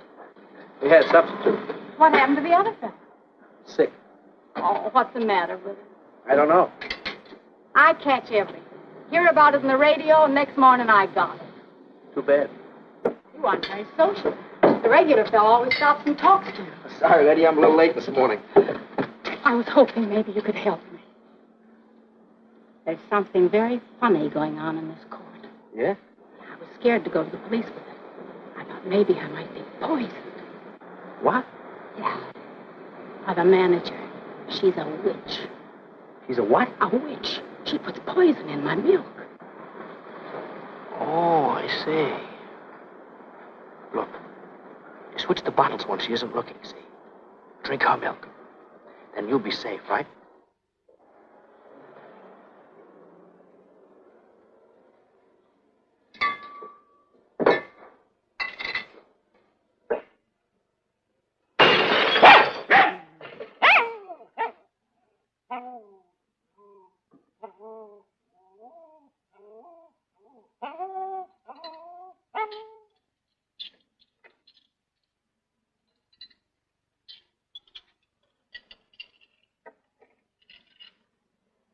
We had substitute. What happened to the other fellow? Sick. Oh, what's the matter with him? I don't know. I catch everything. Hear about it on the radio, and next morning I got it. Too bad. You aren't very social. The regular fellow always stops and talks to you. Sorry, lady, I'm a little late this morning. I was hoping maybe you could help me. There's something very funny going on in this court. Yeah? I was scared to go to the police with it. I thought maybe I might be poisoned. What? Yeah. By the manager. She's a witch. She's a what? A witch. She puts poison in my milk. Oh, I see. Look, you switch the bottles when she isn't looking, see? Drink her milk. Then you'll be safe, right?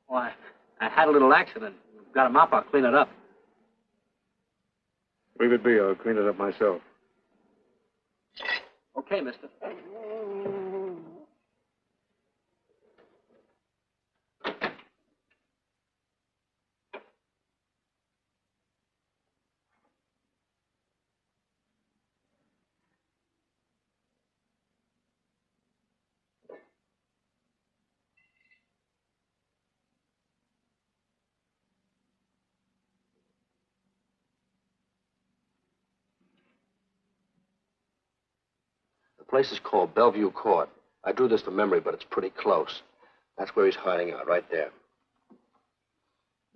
Why, I had a little accident. Got a mop, I'll clean it up. Leave it be. I'll clean it up myself. Okay, mister. The place is called Bellevue Court. I drew this from memory, but it's pretty close. That's where he's hiding out, right there.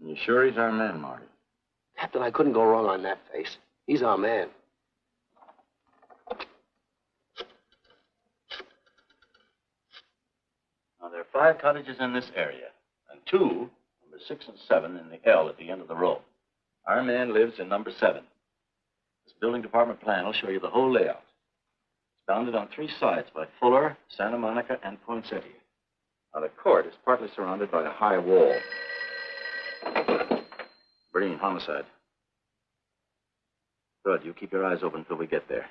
You sure he's our man, Marty? Captain, I couldn't go wrong on that face. He's our man. Now, there are 5 cottages in this area, and 2, number 6 and 7, in the L at the end of the row. Our man lives in number 7. This building department plan will show you the whole layout. It's bounded on 3 sides by Fuller, Santa Monica, and Poinsettia. Now, the court is partly surrounded by a high wall. Breen, homicide. Good. You keep your eyes open until we get there.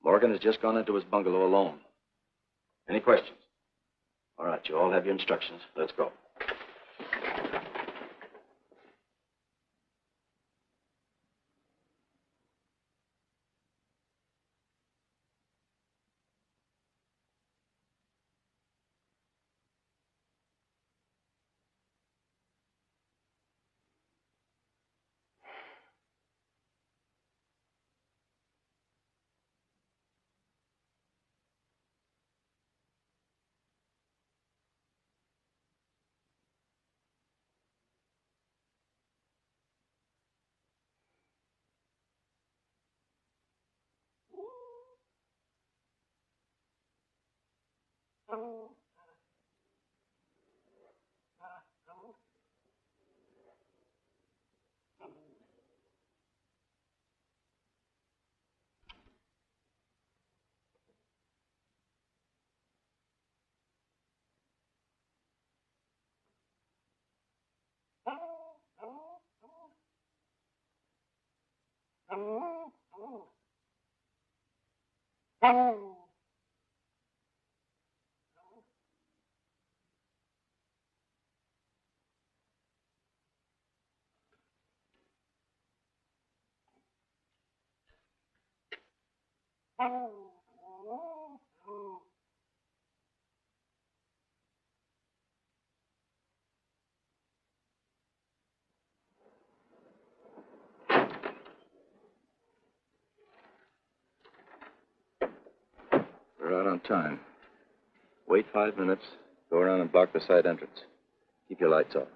Morgan has just gone into his bungalow alone. Any questions? All right, you all have your instructions. Let's go. We're out on time. Wait 5 minutes. Go around and block the side entrance. Keep your lights off.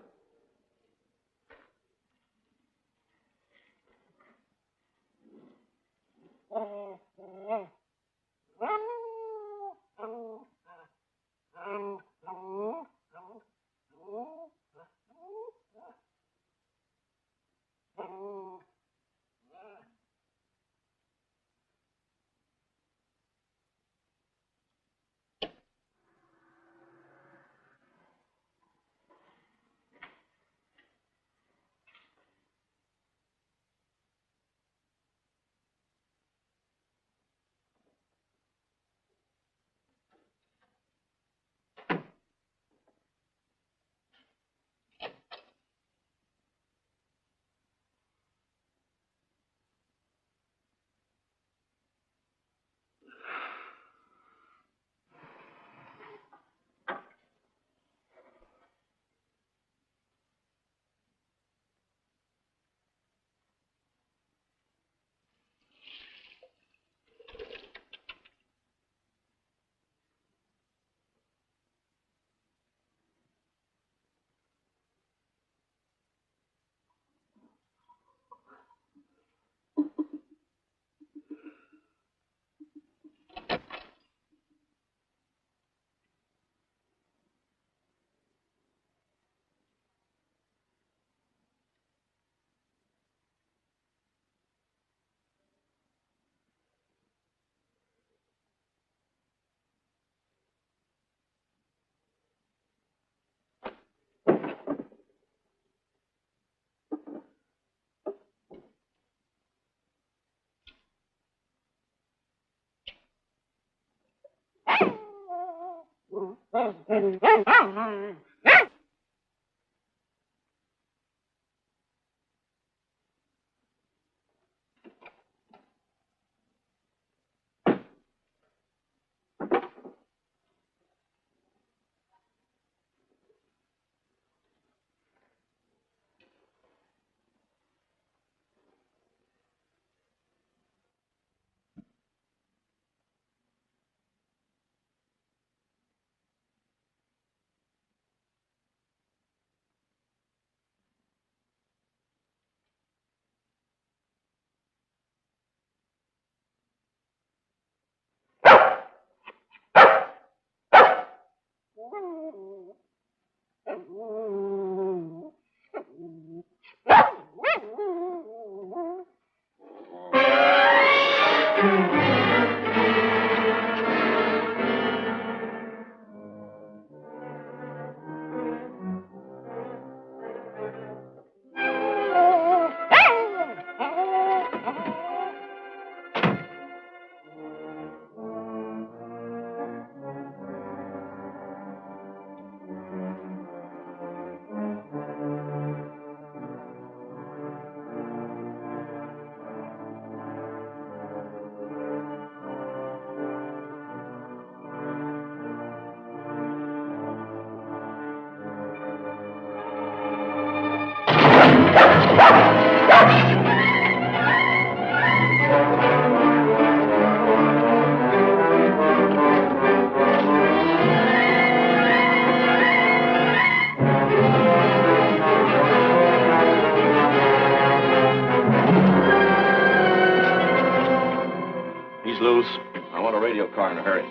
He's loose. I want a radio car in a hurry.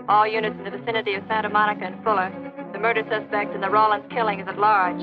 All units in the vicinity of Santa Monica and Fuller. The murder suspect in the Rollins killing is at large.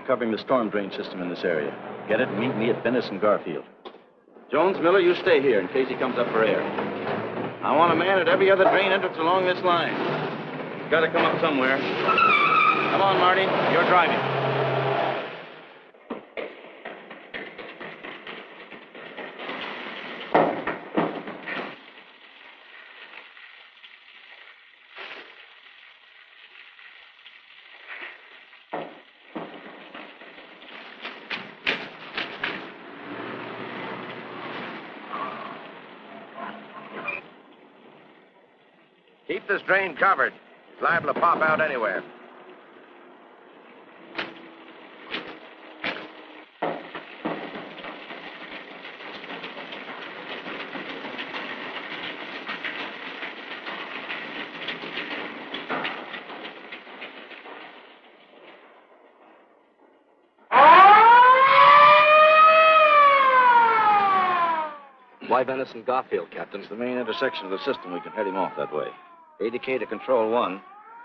Covering the storm drain system in this area. Get it and meet me at Venice and Garfield. Jones, Miller, you stay here in case he comes up for air. I want a man at every other drain entrance along this line. He's got to come up somewhere. Come on, Marty. You're driving. Keep this drain covered. It's liable to pop out anywhere. Why Venice and Garfield, Captain? It's the main intersection of the system. We can head him off that way. ADK to Control 1.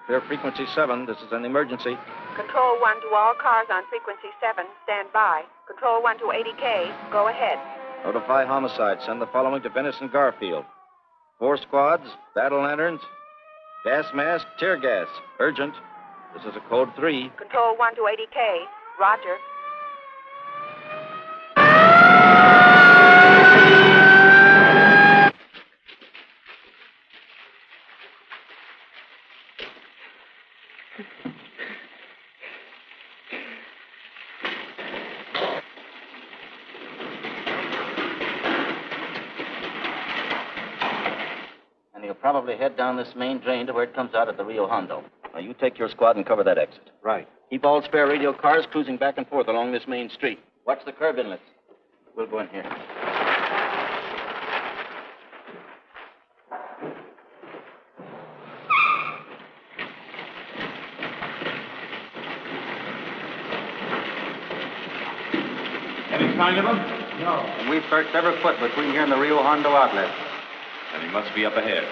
Clear frequency 7. This is an emergency. Control 1 to all cars on frequency 7. Stand by. Control 1 to ADK. Go ahead. Notify homicide. Send the following to Venice and Garfield. 4 squads, battle lanterns, gas mask, tear gas. Urgent. This is a code 3. Control 1 to ADK. Roger. Probably head down this main drain to where it comes out at the Rio Hondo. Now, you take your squad and cover that exit. Right. Keep all spare radio cars cruising back and forth along this main street. Watch the curb inlets. We'll go in here. Any sign of him? No. And we've searched every foot between here and the Rio Hondo outlet. Then he must be up ahead.